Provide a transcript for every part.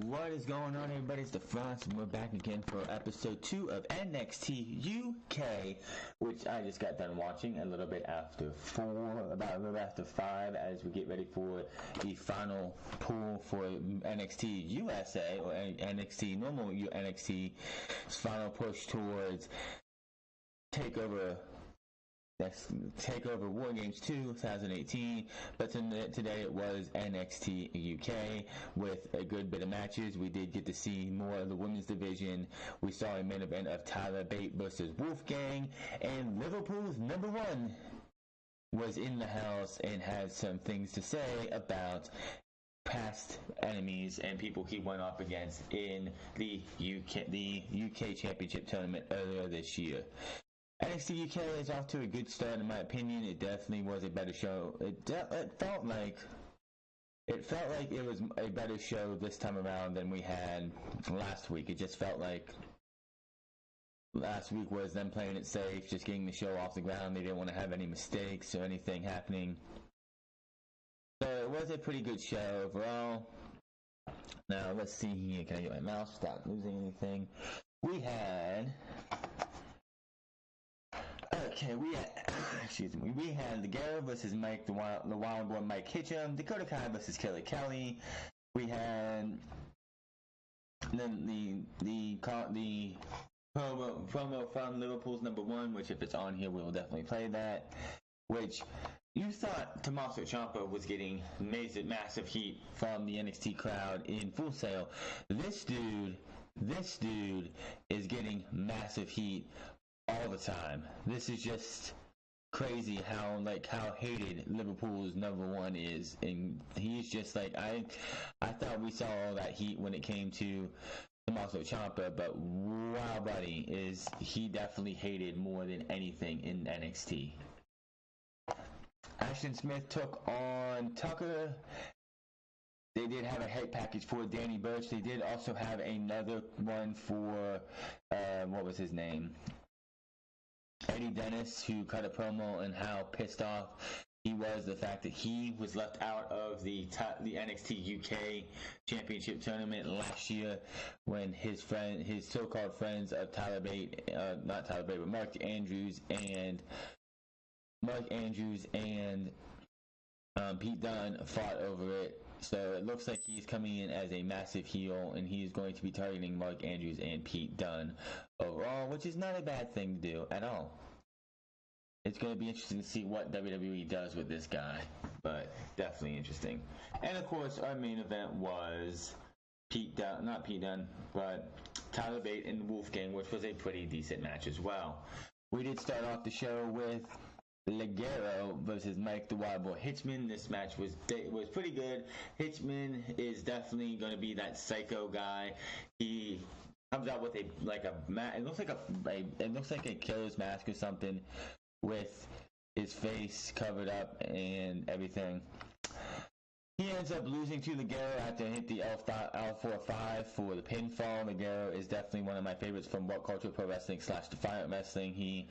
What is going on, everybody? It's the Frost, and we're back again for episode 2 of NXT UK, which I just got done watching a little bit after 4, about a little after 5, as we get ready for the final pool for NXT USA, or NXT, normal NXT's final push towards Takeover War Games 2018, but today it was NXT UK with a good bit of matches. We did get to see more of the women's division. We saw a main event of Tyler Bate versus Wolfgang, and Liverpool's number 1 was in the house and had some things to say about past enemies and people he went up against in the UK Championship tournament earlier this year. NXT UK is off to a good start, in my opinion. It definitely was a better show. It felt like it was a better show this time around than we had last week. It just felt like last week was them playing it safe, just getting the show off the ground. They didn't want to have any mistakes or anything happening. So it was a pretty good show overall. Now let's see here. Can I get my mouse without losing anything? We had Ligero versus Mike, the Wild Boy Mike Hitchum, Dakota Kai versus Kelly Kelly. We had then the promo from Liverpool's number 1, which if it's on here, we will definitely play that. Which you thought Tommaso Ciampa was getting massive heat from the NXT crowd in Full Sail. This dude is getting massive heat all the time. This is just crazy how hated Liverpool's number 1 is, and he's just like I thought we saw all that heat when it came to Tommaso Ciampa, but wow, buddy, is he definitely hated more than anything in NXT. Ashton Smith took on Tucker. They did have a hate package for Danny Burch. They did also have another one for what was his name? Eddie Dennis, who cut a promo and how pissed off he was the fact that he was left out of the NXT UK Championship tournament last year when his so-called friends of Tyler Bate, not Tyler Bate, but Mark Andrews and Pete Dunne fought over it. So it looks like he's coming in as a massive heel, and he's going to be targeting Mark Andrews and Pete Dunne overall, which is not a bad thing to do at all. It's going to be interesting to see what WWE does with this guy, but definitely interesting. And of course, our main event was not Pete Dunne, but Tyler Bate and Wolfgang, which was a pretty decent match as well. We did start off the show with Ligero versus Mike the Wild Boy Hitchman. This match was pretty good. Hitchman is definitely going to be that psycho guy. He comes out with it looks like a killer's mask or something, with his face covered up and everything. He ends up losing to Ligero after he hit the L4-5 for the pinfall. Ligero is definitely one of my favorites from What Culture Pro Wrestling / Defiant Wrestling. He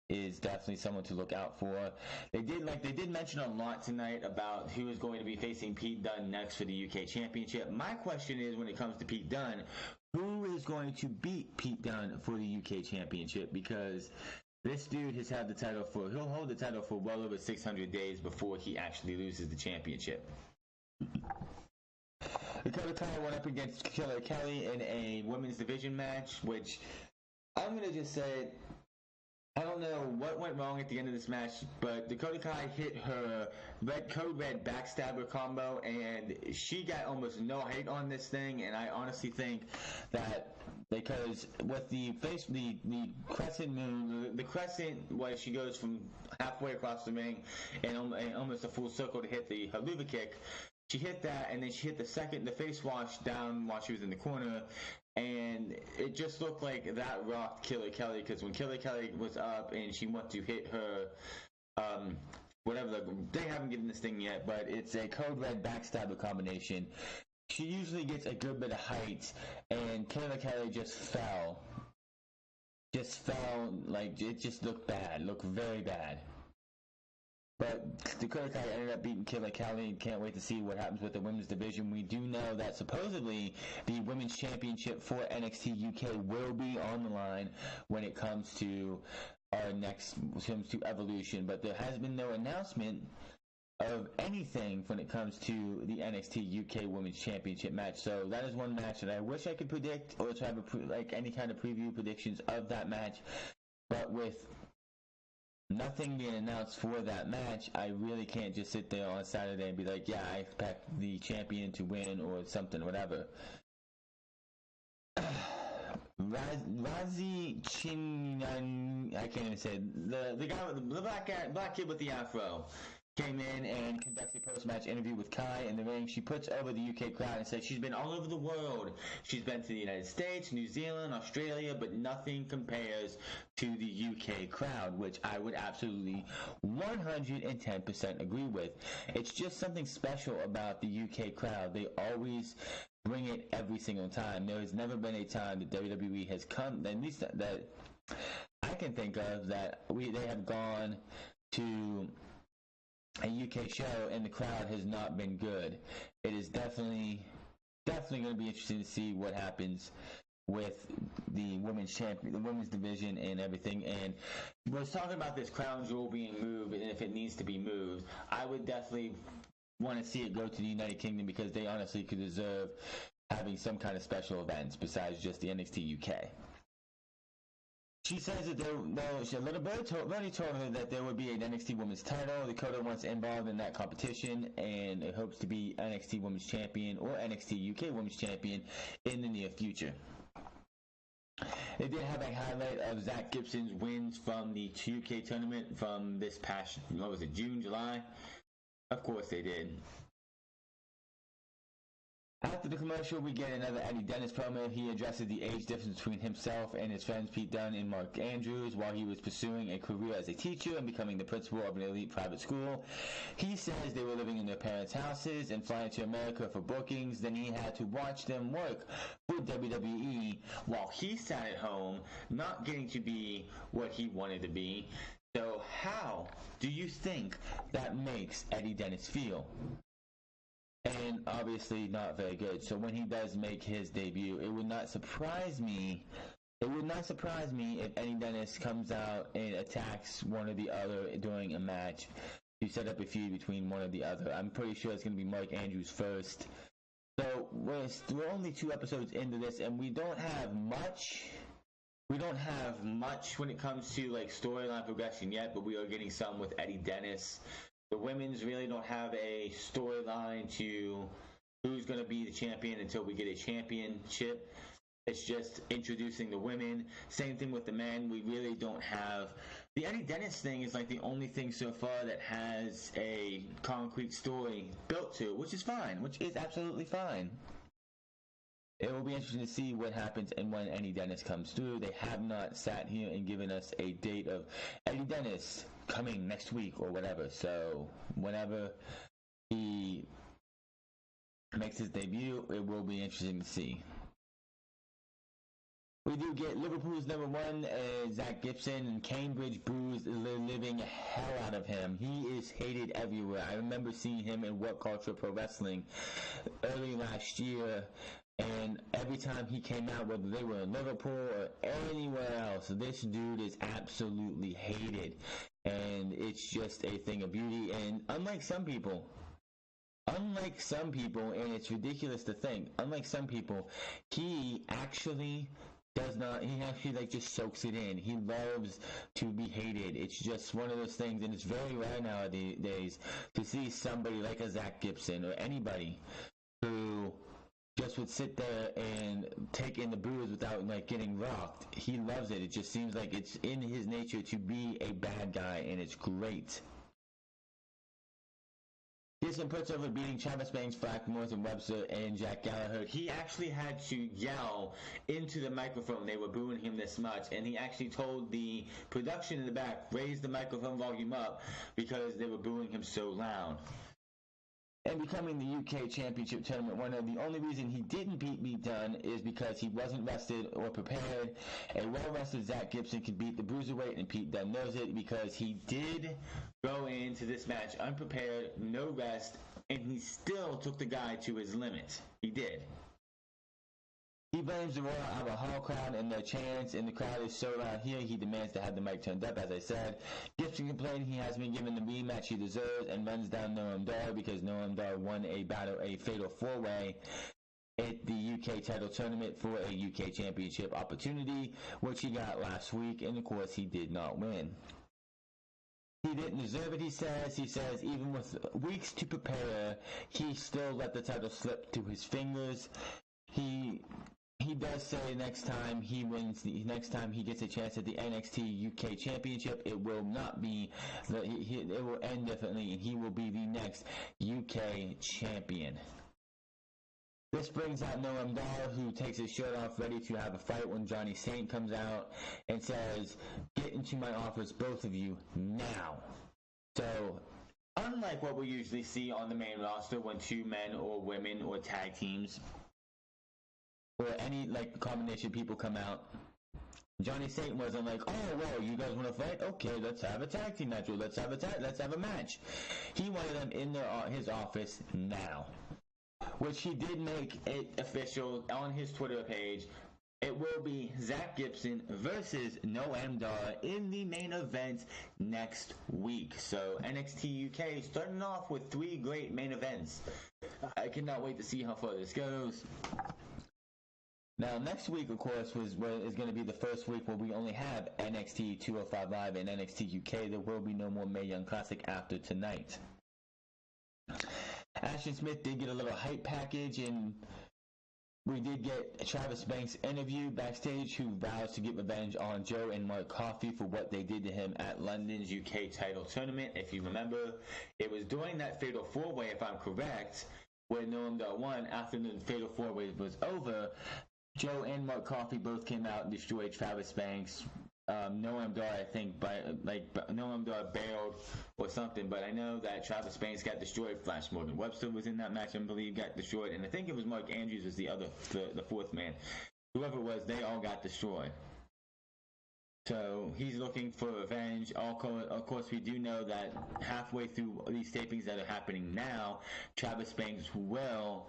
is definitely someone to look out for. They did mention a lot tonight about who is going to be facing Pete Dunne next for the UK Championship. My question is, when it comes to Pete Dunne, who is going to beat Pete Dunne for the UK Championship? Because this dude has had the title he'll hold the title for well over 600 days before he actually loses the championship. Dakota Kai went up against Killer Kelly in a women's division match, which I'm going to just say, I don't know what went wrong at the end of this match, but Dakota Kai hit her code red backstabber combo, and she got almost no hate on this thing. And I honestly think that because with the crescent move, the crescent where she goes from halfway across the ring and almost a full circle to hit the haluva kick, she hit that, and then she hit the face wash down while she was in the corner. And it just looked like that rocked Killer Kelly, because when Killer Kelly was up and she went to hit her, they haven't given this thing yet, but it's a code red backstabber combination. She usually gets a good bit of height, and Killer Kelly just fell. Like, it just looked bad, looked very bad. But Dakota Kai ended up beating Killer Kelly. Can't wait to see what happens with the women's division. We do know that supposedly the women's championship for NXT UK will be on the line when it comes to Evolution. But there has been no announcement of anything when it comes to the NXT UK Women's Championship match. So that is one match that I wish I could predict, or to have any kind of preview predictions of that match. But with nothing being announced for that match, I really can't just sit there on Saturday and be like, yeah, I expect the champion to win or something, whatever. Razi Chinan, I can't even say it. The guy with the black kid with the afro came in and conducts a post-match interview with Kai in the ring. She puts over the UK crowd and says she's been all over the world. She's been to the United States, New Zealand, Australia, but nothing compares to the UK crowd, which I would absolutely 110% agree with. It's just something special about the UK crowd. They always bring it every single time. There has never been a time that WWE has come, at least that I can think of, that they have gone to a UK show and the crowd has not been good. It is definitely going to be interesting to see what happens with the women's division and everything. And we're talking about this crown jewel being moved, and if it needs to be moved, I would definitely want to see it go to the United Kingdom, because they honestly could deserve having some kind of special events besides just the NXT UK. She says that Little Bird already told her that there would be an NXT Women's title. Dakota wants involved in that competition and it hopes to be NXT Women's Champion or NXT UK Women's Champion in the near future. They did have a highlight of Zach Gibson's wins from the UK tournament from this past, June, July? Of course they did. After the commercial, we get another Eddie Dennis promo. He addresses the age difference between himself and his friends Pete Dunne and Mark Andrews while he was pursuing a career as a teacher and becoming the principal of an elite private school. He says they were living in their parents' houses and flying to America for bookings. Then he had to watch them work for WWE while he sat at home, not getting to be what he wanted to be. So how do you think that makes Eddie Dennis feel? And obviously not very good. So when he does make his debut, it would not surprise me. It would not surprise me if Eddie Dennis comes out and attacks one or the other during a match to set up a feud between one or the other. I'm pretty sure it's going to be Mark Andrews first. So we're only 2 episodes into this, and we don't have much. We don't have much when it comes to storyline progression yet, but we are getting some with Eddie Dennis. The women's really don't have a storyline to who's going to be the champion until we get a championship. It's just introducing the women. Same thing with the men. We really don't have... The Eddie Dennis thing is the only thing so far that has a concrete story built to it, which is fine, which is absolutely fine. It will be interesting to see what happens and when Eddie Dennis comes through. They have not sat here and given us a date of Eddie Dennis coming next week or whatever. So whenever he makes his debut, it will be interesting to see. We do get Liverpool's number 1, Zach Gibson, and Cambridge Brews living hell out of him. He is hated everywhere. I remember seeing him in What Culture Pro Wrestling early last year. And every time he came out, whether they were in Liverpool or anywhere else, this dude is absolutely hated. And it's just a thing of beauty. And unlike some people, and it's ridiculous to think, unlike some people, he actually does not, he actually just soaks it in. He loves to be hated. It's just one of those things, and it's very rare nowadays to see somebody like a Zach Gibson or anybody who just would sit there and take in the boos without getting rocked. He loves it. It just seems like it's in his nature to be a bad guy, and it's great. Gibson puts over beating Travis Banks, Black, Morrison, Webster, and Jack Gallagher. He actually had to yell into the microphone. They were booing him this much, and he actually told the production in the back, raise the microphone volume up, because they were booing him so loud. and becoming the UK Championship Tournament winner. The only reason he didn't beat Pete Dunne is because he wasn't rested or prepared. A well-rested Zach Gibson could beat the Bruiserweight, and Pete Dunne knows it because he did go into this match unprepared, no rest, and he still took the guy to his limit. He did. He blames the Royal Albert Hall crowd and their chants, and the crowd is so loud here, he demands to have the mic turned up, as I said. Gibson complained he has been given the rematch he deserves and runs down Noam Dar because Noam Dar won a fatal four-way at the UK title tournament for a UK championship opportunity, which he got last week, and of course he did not win. He didn't deserve it, he says. He says even with weeks to prepare, he still let the title slip through his fingers. He does say next time he gets a chance at the NXT UK Championship, it will not be, it will end differently, and he will be the next UK champion. This brings out Noam Dar, who takes his shirt off, ready to have a fight when Johnny Saint comes out and says, "Get into my office, both of you, now." So, unlike what we usually see on the main roster when two men or women or tag teams or any combination of people come out, Johnny Saint wasn't like, "Oh, well, you guys want to fight? Okay, let's have a tag team match, or let's have a match." He wanted them in his office now, which he did make it official on his Twitter page. It will be Zach Gibson versus Noam Dar in the main event next week. So NXT UK starting off with 3 great main events. I cannot wait to see how far this goes. Now, next week, of course, is going to be the first week where we only have NXT 205 Live and NXT UK. There will be no more Mae Young Classic after tonight. Ashton Smith did get a little hype package, and we did get Travis Banks' interview backstage, who vows to get revenge on Joe and Mark Coffey for what they did to him at London's UK title tournament. If you remember, it was during that Fatal 4-Way, if I'm correct, where Noam Dar won. After the Fatal 4-Way was over, Joe and Mark Coffey both came out and destroyed Travis Banks. Noam Dar, I think, Noam Dar bailed or something, but I know that Travis Banks got destroyed. Flash Morgan Webster was in that match, I believe, got destroyed, and I think it was Mark Andrews was the fourth man. Whoever it was, they all got destroyed. So he's looking for revenge. Of course, we do know that halfway through these tapings that are happening now, Travis Banks will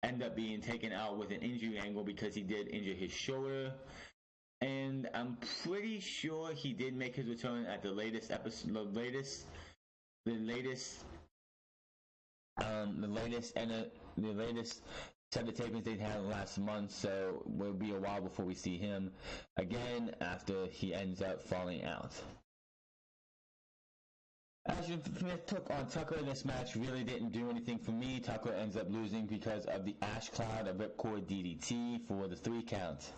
end up being taken out with an injury angle because he did injure his shoulder. And I'm pretty sure he did make his return at the latest episode, the latest set of tapings they had last month. So it will be a while before we see him again after he ends up falling out. Ashton Smith took on Tucker. This match really didn't do anything for me. Tucker ends up losing because of the Ash Cloud of Ripcord DDT for the 3 count.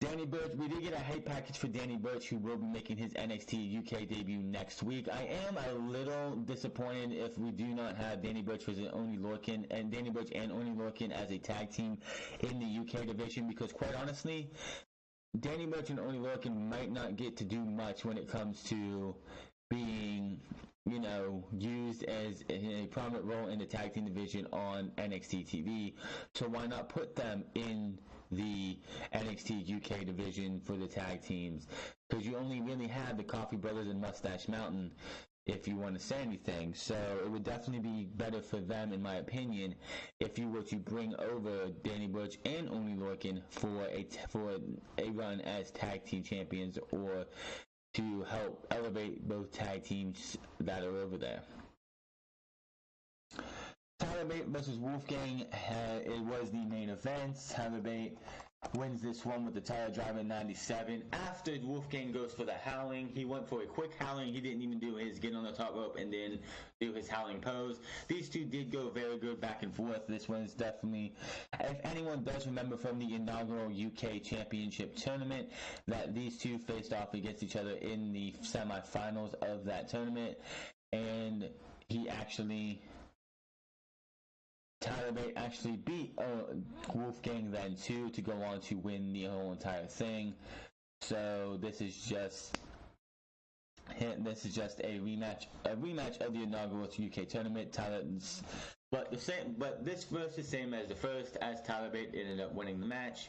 Danny Burch, we did get a hype package for Danny Burch, who will be making his NXT UK debut next week. I am a little disappointed if we do not have Danny Burch versus Oney Lorcan, and Danny Burch and Oney Lorcan as a tag team in the UK division, because quite honestly, Danny Burch and Oney Lorcan might not get to do much when it comes to being, used as a prominent role in the tag team division on NXT TV. So why not put them in the NXT UK division for the tag teams? Because you only really have the Coffey Brothers and Mustache Mountain, if you want to say anything. So it would definitely be better for them, in my opinion, if you were to bring over Danny Burch and Oney Lorcan for a run as tag team champions, or to help elevate both tag teams that are over there. Tyler Bate versus Wolfgang, it was the main event. Tyler Bate wins this one with the Tyler Driver in 97. After Wolfgang goes for the howling, he went for a quick howling. He didn't even do his get on the top rope and then do his howling pose. These two did go very good back and forth. This one's definitely, if anyone does remember from the inaugural UK Championship tournament, that these two faced off against each other in the semifinals of that tournament, and Tyler Bate actually beat Wolfgang then too, to go on to win the whole entire thing. So this is just This is just a rematch of the inaugural UK tournament. But this verse is same as the first, as Tyler Bate ended up winning the match.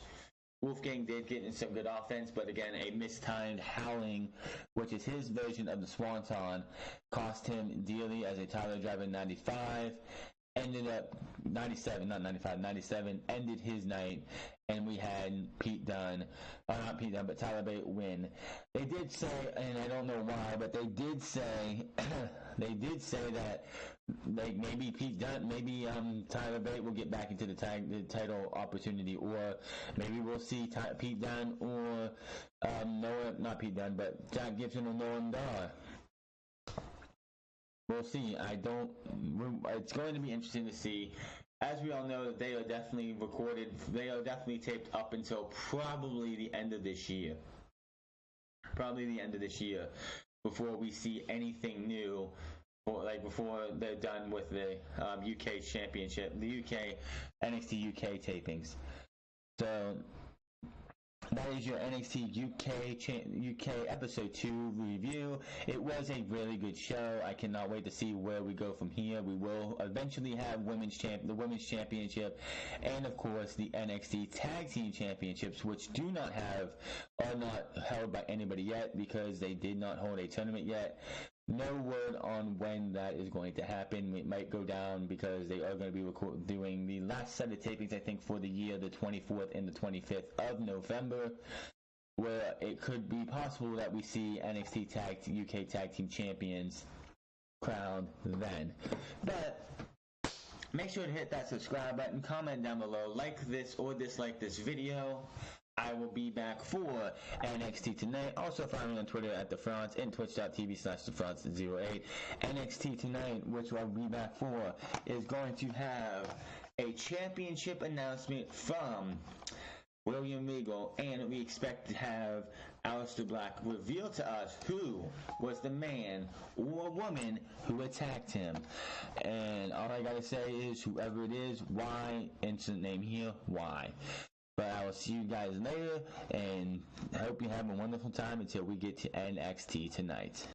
Wolfgang did get in some good offense, but again, a mistimed howling, which is his version of the Swanton, cost him dearly as a Tyler Driver 95. Ended up 97, not 95, 97, ended his night, and we had not Pete Dunne, but Tyler Bate win. They did say, and I don't know why, but they did say, that maybe Tyler Bate will get back into the title opportunity, or maybe we'll see Pete Dunne or not Pete Dunne, but Jack Gibson or Nolan Dar. We'll see. It's going to be interesting to see. As we all know, they are definitely recorded. They are definitely taped up until probably the end of this year. Before we see anything new, or before they're done with the UK Championship, the UK NXT UK tapings. So that is your NXT UK episode 2 review. It was a really good show. I cannot wait to see where we go from here. We will eventually have the Women's Championship, and of course the NXT Tag Team Championships, which are not held by anybody yet because they did not hold a tournament yet. No word on when that is going to happen. It might go down because they are going to be doing the last set of tapings, I think, for the year, the 24th and the 25th of November, where it could be possible that we see NXT UK Tag Team Champions crowned then. But make sure to hit that subscribe button, comment down below, like this or dislike this video. I will be back for NXT Tonight. Also follow me on Twitter at TheFrance and twitch.tv/TheFrance08. NXT Tonight, which I'll be back for, is going to have a championship announcement from William Regal, and we expect to have Aleister Black reveal to us who was the man or woman who attacked him. And all I gotta say is, whoever it is, why, instant name here, why. But I will see you guys later, and I hope you have a wonderful time until we get to NXT Tonight.